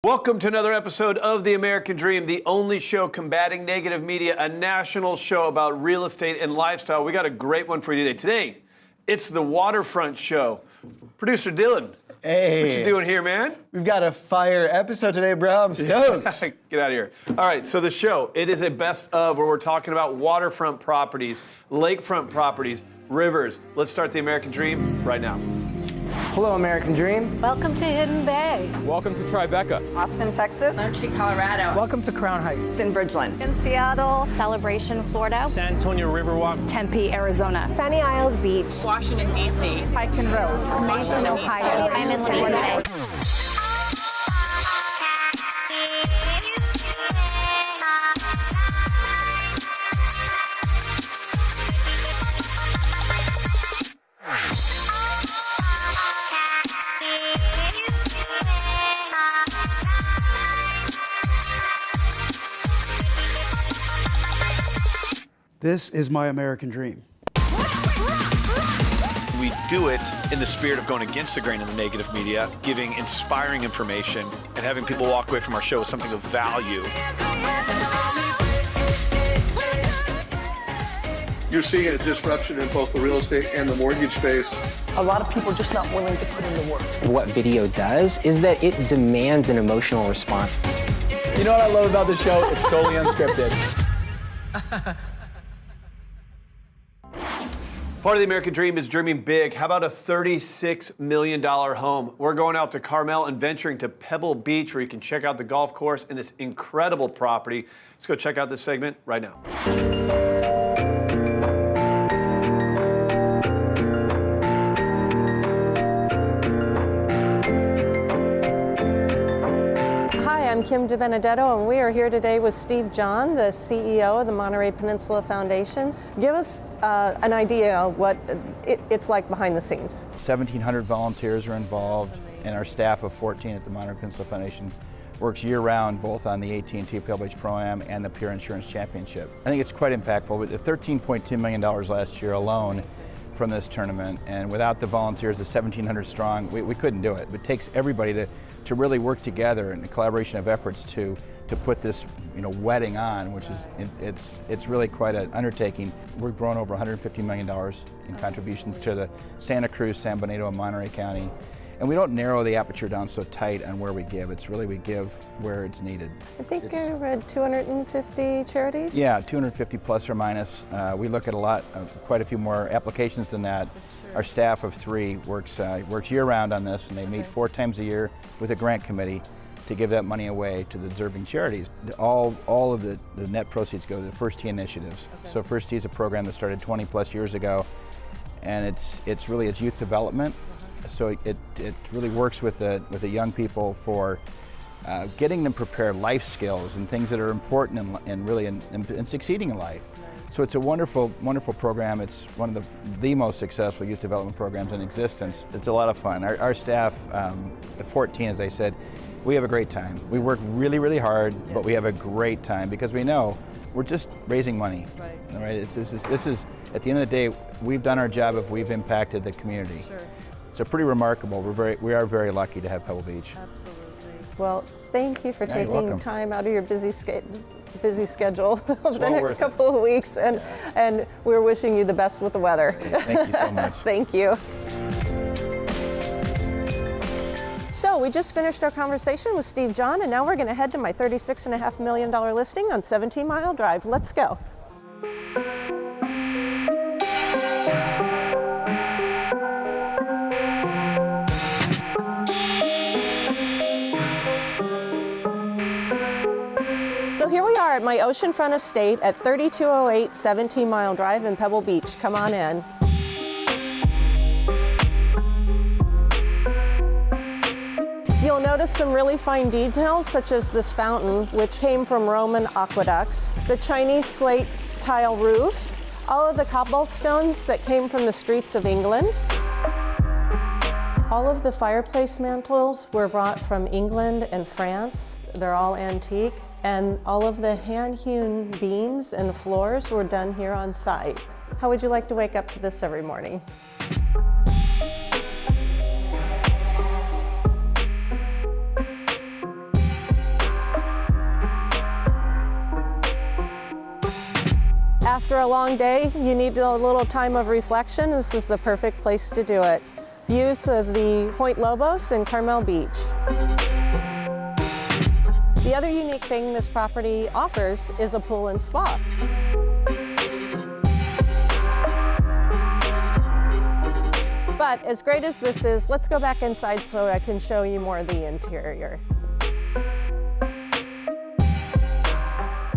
Welcome to another episode of The American Dream, the only show combating negative media, a national show about real estate and lifestyle. We got a great one for you today. Today, it's the Waterfront Show. Producer Dylan, hey. What you doing here, man? We've got a fire episode today, bro. I'm stoked. Get out of here. All right, so the show, it is a best of where we're talking about waterfront properties, lakefront properties, rivers. Let's start The American Dream right now. Hello, American Dream. Welcome to Hidden Bay. Welcome to Tribeca. Austin, Texas. Montreal, Colorado. Welcome to Crown Heights. In Bridgeland. In Seattle. Celebration, Florida. San Antonio Riverwalk. Tempe, Arizona. Sunny Isles Beach. Washington, D.C. Pike and Rose. Mason, Ohio. I'm in Louisville. This is my American dream. We do it in the spirit of going against the grain of the negative media, giving inspiring information, and having people walk away from our show with something of value. You're seeing a disruption in both the real estate and the mortgage space. A lot of people are just not willing to put in the work. What video does is that it demands an emotional response. You know what I love about this show? It's totally unscripted. Part of the American Dream is dreaming big. How about a $36 million home? We're going out to Carmel and venturing to Pebble Beach where you can check out the golf course and this incredible property. Let's go check out this segment right now. I'm Kim DiBenedetto, and we are here today with Steve John, the CEO of the Monterey Peninsula Foundations. Give us an idea of what it's like behind the scenes. 1,700 volunteers are involved, and our staff of 14 at the Monterey Peninsula Foundation works year-round both on the AT&T Pebble Beach Pro-Am and the Pure Insurance Championship. I think it's quite impactful. With the $13.2 million last year alone from this tournament, and without the volunteers, the 1,700 strong, we couldn't do it. It takes everybody to really work together in a collaboration of efforts to put this wedding on, which is it's really quite an undertaking. We've grown over $150 million in contributions to the Santa Cruz, San Benito, and Monterey County. And we don't narrow the aperture down so tight on where we give. It's really we give where it's needed. I think I read 250 charities? Yeah, 250 plus or minus. We look at quite a few more applications than that. Our staff of 3 works year-round on this, and they meet 4 times a year with a grant committee to give that money away to the deserving charities. All of the net proceeds go to the First Tee initiatives. Okay. So First Tee is a program that started 20 plus years ago, and it's really youth development. So it really works with the young people for getting them prepared life skills and things that are important in succeeding in life. So it's a wonderful, wonderful program. It's one of the most successful youth development programs in existence. It's a lot of fun. Our staff, at 14, as I said, we have a great time. We work really, really hard, yes, but we have a great time because we know we're just raising money. Right. All right? This is, at the end of the day, we've done our job if we've impacted the community. Sure. So pretty remarkable. We are very lucky to have Pebble Beach. Absolutely. Well, thank you for taking time out of your busy schedule over the next couple of weeks, and we're wishing you the best with the weather. Thank you so much. Thank you. So we just finished our conversation with Steve John, and now we're going to head to my $36.5 million listing on 17 Mile Drive. Let's go. So here we are at my oceanfront estate at 3208 17 Mile Drive in Pebble Beach. Come on in. You'll notice some really fine details, such as this fountain, which came from Roman aqueducts, the Chinese slate tile roof, all of the cobblestones that came from the streets of England. All of the fireplace mantles were brought from England and France. They're all antique. And all of the hand-hewn beams and floors were done here on site. How would you like to wake up to this every morning? After a long day, you need a little time of reflection. This is the perfect place to do it. Views of the Point Lobos and Carmel Beach. The other unique thing this property offers is a pool and spa. But as great as this is, let's go back inside so I can show you more of the interior.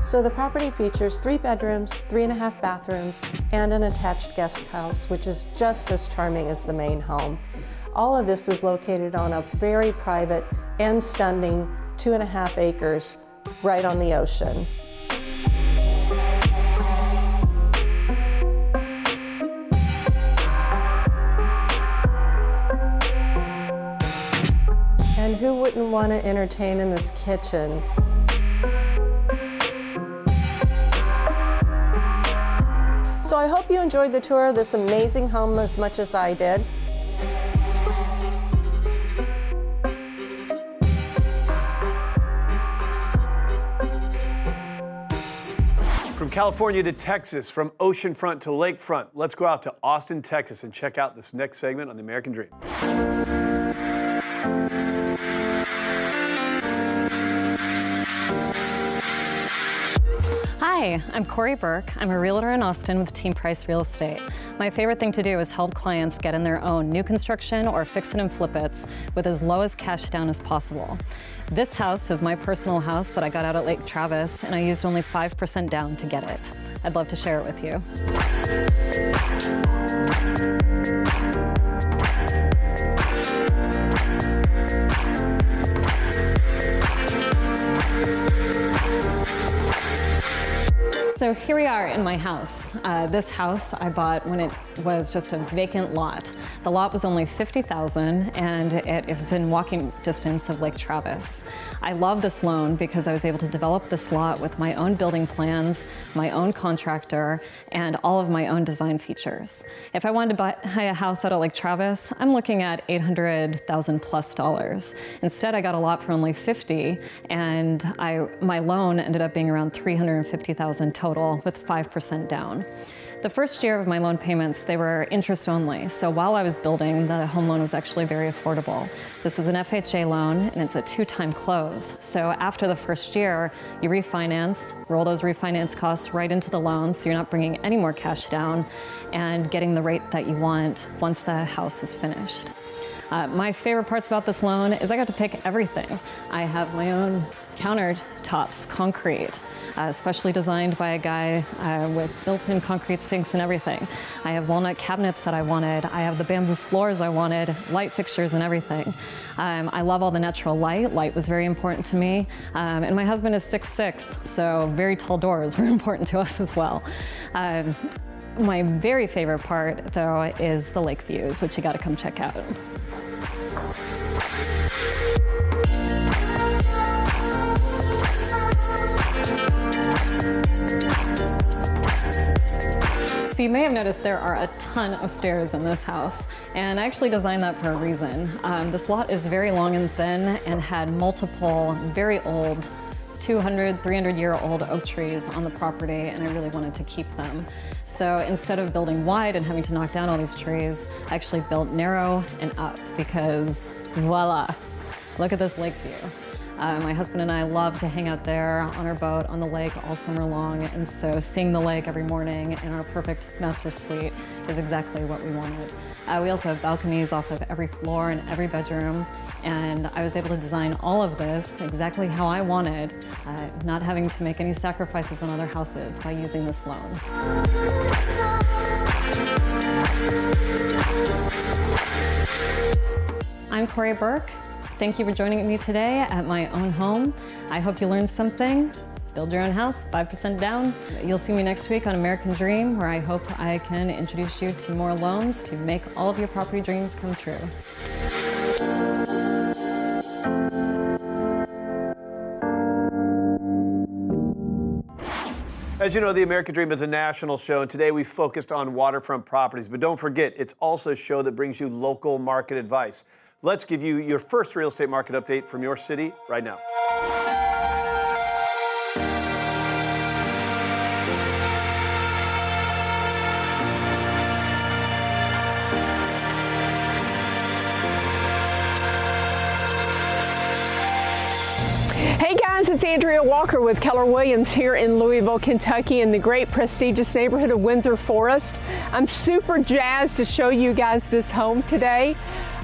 So the property features 3 bedrooms, 3.5 bathrooms, and an attached guest house, which is just as charming as the main home. All of this is located on a very private and stunning 2.5 acres right on the ocean. And who wouldn't want to entertain in this kitchen? So I hope you enjoyed the tour of this amazing home as much as I did. From California to Texas, from oceanfront to lakefront, let's go out to Austin, Texas, and check out this next segment on the American Dream. Hi, I'm Corey Burke. I'm a realtor in Austin with Team Price Real Estate. My favorite thing to do is help clients get in their own new construction or fix it and flip it with as low as cash down as possible. This house is my personal house that I got out at Lake Travis, and I used only 5% down to get it. I'd love to share it with you. So here we are in my house. This house I bought when it was just a vacant lot. The lot was only $50,000 and it was in walking distance of Lake Travis. I love this loan because I was able to develop this lot with my own building plans, my own contractor, and all of my own design features. If I wanted to buy a house out of Lake Travis, I'm looking at $800,000 plus. Instead, I got a lot for only $50,000, and my loan ended up being around $350,000 total with 5% down. The first year of my loan payments, they were interest only. So while I was building, the home loan was actually very affordable. This is an FHA loan and it's a 2-time close. So after the first year, you refinance, roll those refinance costs right into the loan so you're not bringing any more cash down and getting the rate that you want once the house is finished. My favorite parts about this loan is I got to pick everything. I have my own countertops, concrete, specially designed by a guy with built-in concrete sinks and everything. I have walnut cabinets that I wanted. I have the bamboo floors I wanted, light fixtures and everything. I love all the natural light. Light was very important to me. And my husband is 6'6", so very tall doors were important to us as well. My very favorite part, though, is the lake views, which you got to come check out. So you may have noticed there are a ton of stairs in this house, and I actually designed that for a reason. This lot is very long and thin and had multiple very old 200, 300-year-old oak trees on the property, and I really wanted to keep them. So instead of building wide and having to knock down all these trees, I actually built narrow and up because voila, look at this lake view. My husband and I love to hang out there on our boat on the lake all summer long, and so seeing the lake every morning in our perfect master suite is exactly what we wanted. We also have balconies off of every floor and every bedroom, and I was able to design all of this exactly how I wanted, not having to make any sacrifices on other houses by using this loan. I'm Corey Burke. Thank you for joining me today at my own home. I hope you learned something. Build your own house, 5% down. You'll see me next week on American Dream, where I hope I can introduce you to more loans to make all of your property dreams come true. As you know, the American Dream is a national show, and today we focused on waterfront properties. But don't forget, it's also a show that brings you local market advice. Let's give you your first real estate market update from your city right now. it's Andrea Walker with Keller Williams here in Louisville, Kentucky, in the great prestigious neighborhood of Windsor Forest. I'm super jazzed to show you guys this home today.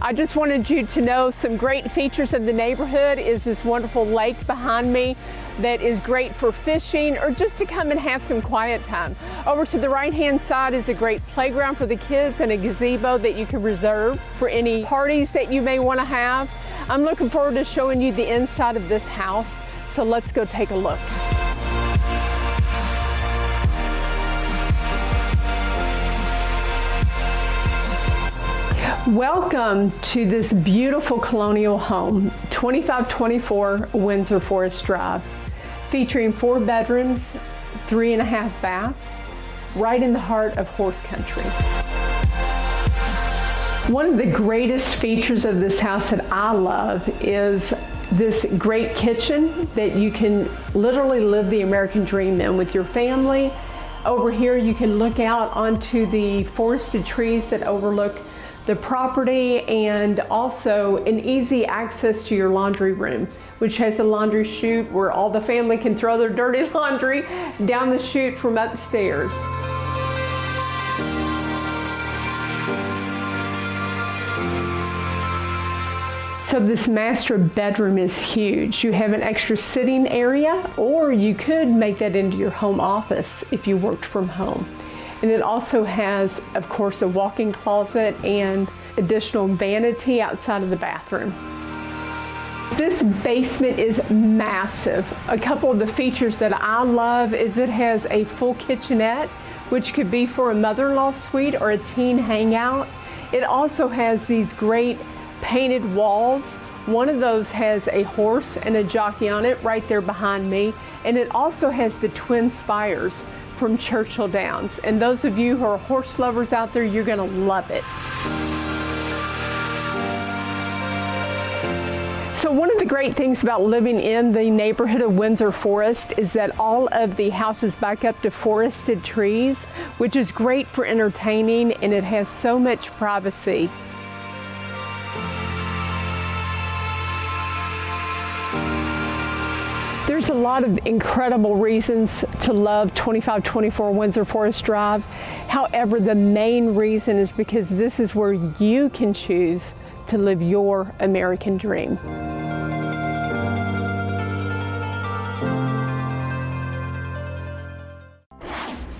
I just wanted you to know some great features of the neighborhood is this wonderful lake behind me that is great for fishing or just to come and have some quiet time. Over to the right-hand side is a great playground for the kids and a gazebo that you can reserve for any parties that you may want to have. I'm looking forward to showing you the inside of this house, so let's go take a look. Welcome to this beautiful colonial home, 2524 Windsor Forest Drive, featuring 4 bedrooms, 3.5 baths, right in the heart of horse country. One of the greatest features of this house that I love is this great kitchen that you can literally live the American dream in with your family. Over here you can look out onto the forested trees that overlook the property, and also an easy access to your laundry room, which has a laundry chute where all the family can throw their dirty laundry down the chute from upstairs. So this master bedroom is huge. You have an extra sitting area, or you could make that into your home office if you worked from home. And it also has, of course, a walk-in closet and additional vanity outside of the bathroom. This basement is massive. A couple of the features that I love is it has a full kitchenette, which could be for a mother-in-law suite or a teen hangout. It also has these great painted walls. One of those has a horse and a jockey on it right there behind me. And it also has the twin spires from Churchill Downs. And those of you who are horse lovers out there, you're gonna love it. So one of the great things about living in the neighborhood of Windsor Forest is that all of the houses back up to forested trees, which is great for entertaining, and it has so much privacy. There's a lot of incredible reasons to love 2524 Windsor Forest Drive. However, the main reason is because this is where you can choose to live your American dream.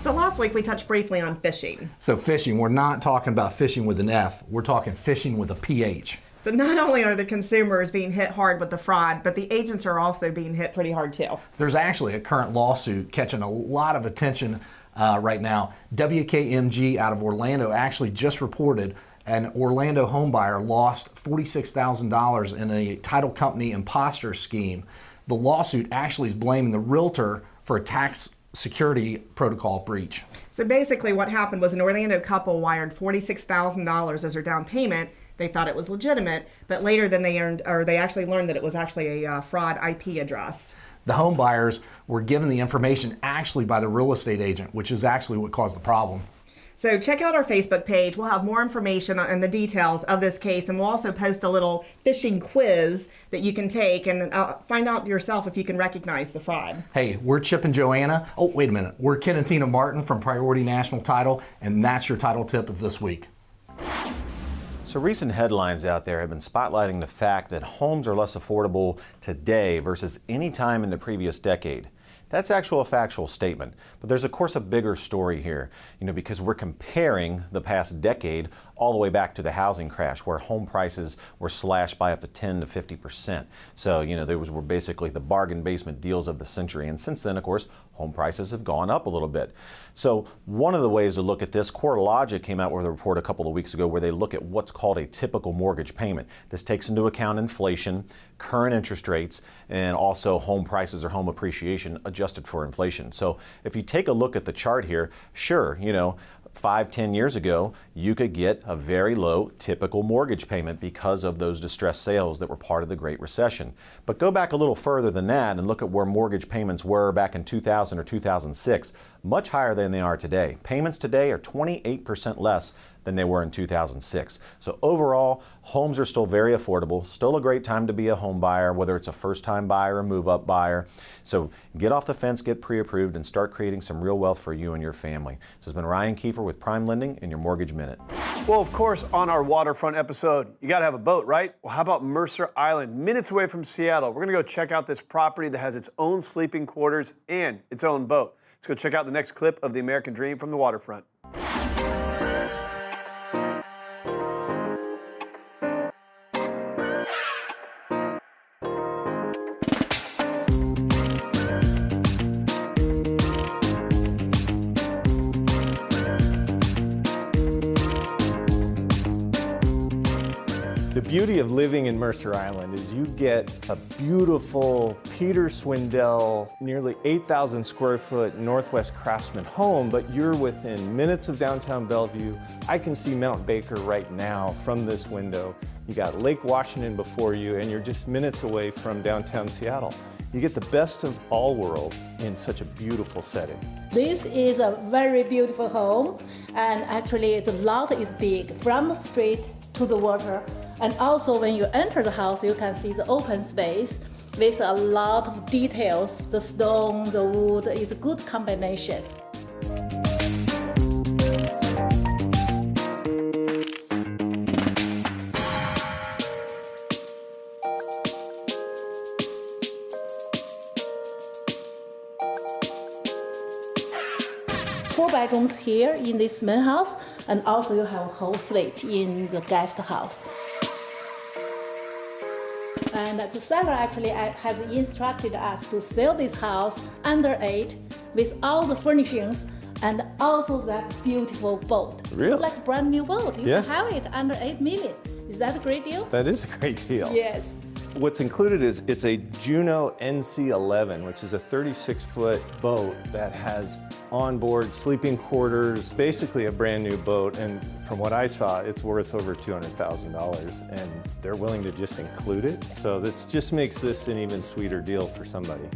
So last week we touched briefly on fishing. So fishing, we're not talking about fishing with an F, we're talking fishing with a PH. So not only are the consumers being hit hard with the fraud, but the agents are also being hit pretty hard too. There's actually a current lawsuit catching a lot of attention right now. WKMG out of Orlando actually just reported an Orlando homebuyer lost $46,000 in a title company imposter scheme. The lawsuit actually is blaming the realtor for a tax security protocol breach. So basically what happened was an Orlando couple wired $46,000 as their down payment. They thought it was legitimate, but later then they actually learned that it was actually a fraud IP address. The home buyers were given the information actually by the real estate agent, which is actually what caused the problem. So check out our Facebook page. We'll have more information on the details of this case, and we'll also post a little phishing quiz that you can take and find out yourself if you can recognize the fraud. Hey, we're Chip and Joanna. Oh, wait a minute. We're Ken and Tina Martin from Priority National Title, and that's your title tip of this week. So recent headlines out there have been spotlighting the fact that homes are less affordable today versus any time in the previous decade. That's actually a factual statement, but there's of course a bigger story here, because we're comparing the past decade all the way back to the housing crash where home prices were slashed by up to 10 to 50%. So, those were basically the bargain basement deals of the century. And since then, of course, home prices have gone up a little bit. So one of the ways to look at this, CoreLogic came out with a report a couple of weeks ago where they look at what's called a typical mortgage payment. This takes into account inflation, current interest rates, and also home prices or home appreciation adjusted for inflation. So if you take a look at the chart here, sure, 5-10 years ago, you could get a very low typical mortgage payment because of those distressed sales that were part of the Great Recession. But go back a little further than that and look at where mortgage payments were back in 2000 or 2006. much higher than they are today. Payments today are 28% less than they were in 2006. So overall, homes are still very affordable, still a great time to be a home buyer, whether it's a first-time buyer or move-up buyer. So get off the fence, get pre-approved, and start creating some real wealth for you and your family. This has been Ryan Kiefer with Prime Lending and your Mortgage Minute. Well, of course, on our waterfront episode, you got to have a boat, right? Well, how about Mercer Island, minutes away from Seattle? We're going to go check out this property that has its own sleeping quarters and its own boat. Let's go check out the next clip of the American Dream from the waterfront. The beauty of living in Mercer Island is you get a beautiful Peter Swindell, nearly 8,000 square foot Northwest Craftsman home, but you're within minutes of downtown Bellevue. I can see Mount Baker right now from this window. You got Lake Washington before you, and you're just minutes away from downtown Seattle. You get the best of all worlds in such a beautiful setting. This is a very beautiful home, and actually the lot is big from the street to the water. And also when you enter the house, you can see the open space with a lot of details. The stone, the wood is a good combination. Four bedrooms here in this main house, and also you have a whole suite in the guest house. And the seller actually has instructed us to sell this house under 8 with all the furnishings and also that beautiful boat. Really? It's like a brand new boat. You Yeah. can have it under 8 million. Is that a great deal? That is a great deal. Yes. What's included is it's a Juno NC-11, which is a 36-foot boat that has onboard sleeping quarters, basically a brand new boat. And from what I saw, it's worth over $200,000, and they're willing to just include it. So that just makes this an even sweeter deal for somebody.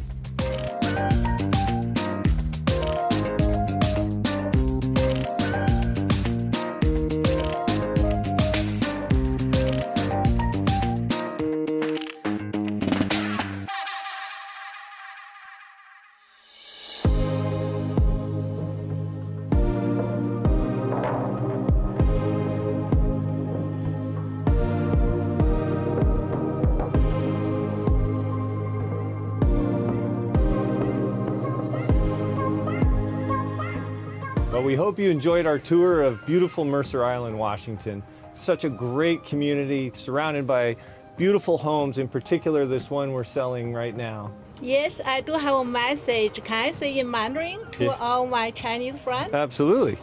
Well, we hope you enjoyed our tour of beautiful Mercer Island, Washington. Such a great community surrounded by beautiful homes, in particular this one we're selling right now. Yes, I do have a message. Can I say in Mandarin to Yes. all my Chinese friends? Absolutely.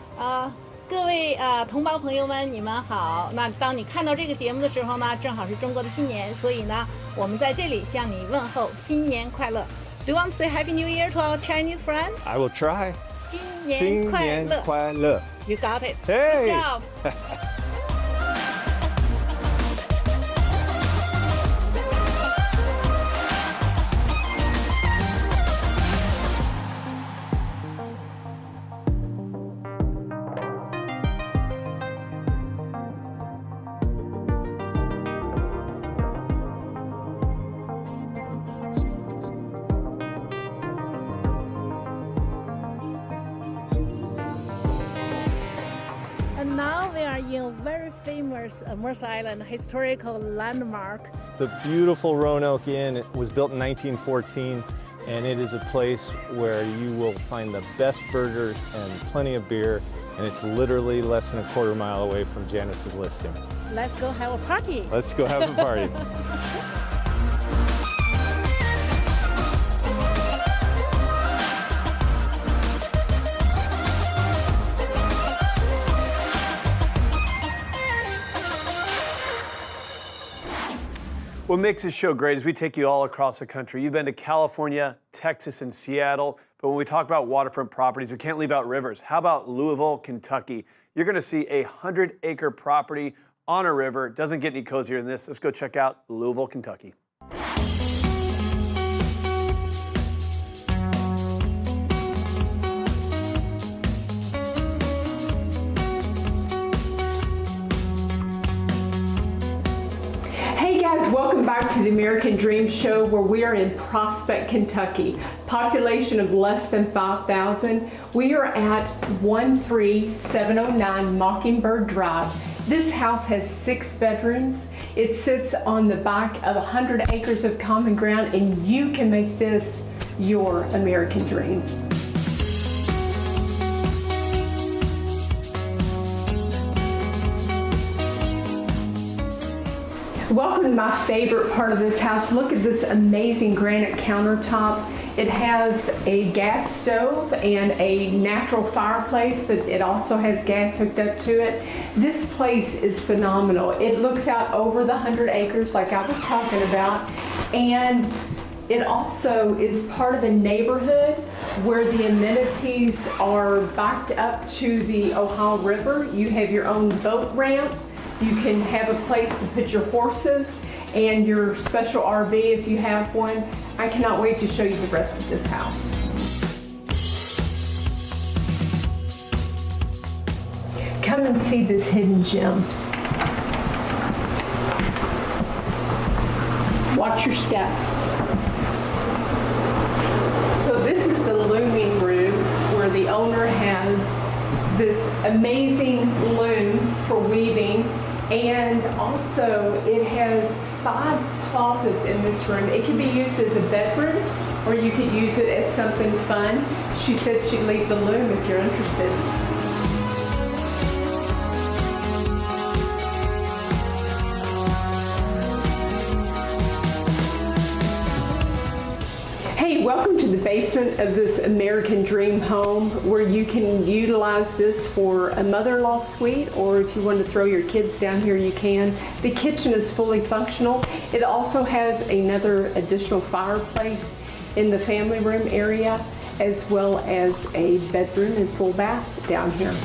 各位同胞朋友们，你们好。那当你看到这个节目的时候呢，正好是中国的新年，所以呢，我们在这里向你问候新年快乐。Do you want to say Happy New Year to our Chinese friends? I will try. 新年快乐。新年快乐。 You got it. Hey. Good job. And now we are in a very famous Mercer Island historical landmark. The beautiful Roanoke Inn. It was built in 1914, and it is a place where you will find the best burgers and plenty of beer, and it's literally less than a quarter mile away from Janice's listing. Let's go have a party. Let's go have a party. What makes this show great is we take you all across the country. You've been to California, Texas, and Seattle, but when we talk about waterfront properties, we can't leave out rivers. How about Louisville, Kentucky? You're gonna see a 100-acre property on a river. Doesn't get any cozier than this. Let's go check out Louisville, Kentucky. to the American Dream Show, where we are in Prospect, Kentucky. Population of less than 5,000. We are at 13709 Mockingbird Drive. This house has 6 bedrooms. It sits on the back of 100 acres of common ground, and you can make this your American dream. Welcome to my favorite part of this house. Look at this amazing granite countertop. It has a gas stove and a natural fireplace, but it also has gas hooked up to it. This place is phenomenal. It looks out over the 100 acres like I was talking about, and it also is part of a neighborhood where the amenities are backed up to the Ohio River. You have your own boat ramp. You can have a place to put your horses and your special RV if you have one. I cannot wait to show you the rest of this house. Come and see this hidden gem. Watch your step. So this is the looming room where the owner has this amazing loom for weaving, and also it has 5 closets in this room. It can be used as a bedroom, or you could use it as something fun. She said she'd leave the loom if you're interested. Hey, welcome to the basement of this American Dream home, where you can utilize this for a mother-in-law suite, or if you want to throw your kids down here, you can. The kitchen is fully functional. It also has another additional fireplace in the family room area, as well as a bedroom and full bath down here.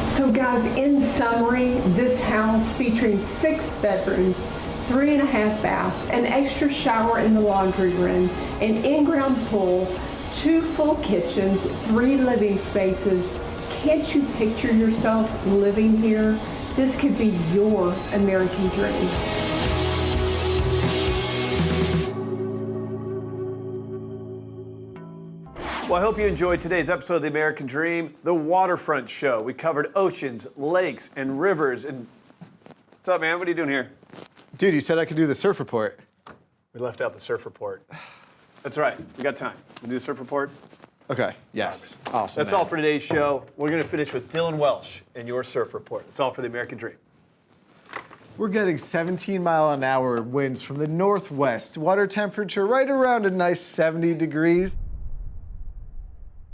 So guys, in summary, this house featuring 6 bedrooms, 3.5 baths, an extra shower in the laundry room, an in-ground pool, 2 full kitchens, 3 living spaces. Can't you picture yourself living here? This could be your American dream. Well, I hope you enjoyed today's episode of The American Dream, the Waterfront Show. We covered oceans, lakes, and rivers. And what's up, man? What are you doing here? Dude, you said I could do the surf report. We left out the surf report. That's right. We got time. We do the surf report? Okay. Yes. Awesome. That's all for today's show. We're going to finish with Dylan Welsh and your surf report. That's all for the American Dream. We're getting 17-mile-an-hour winds from the northwest. Water temperature right around a nice 70 degrees.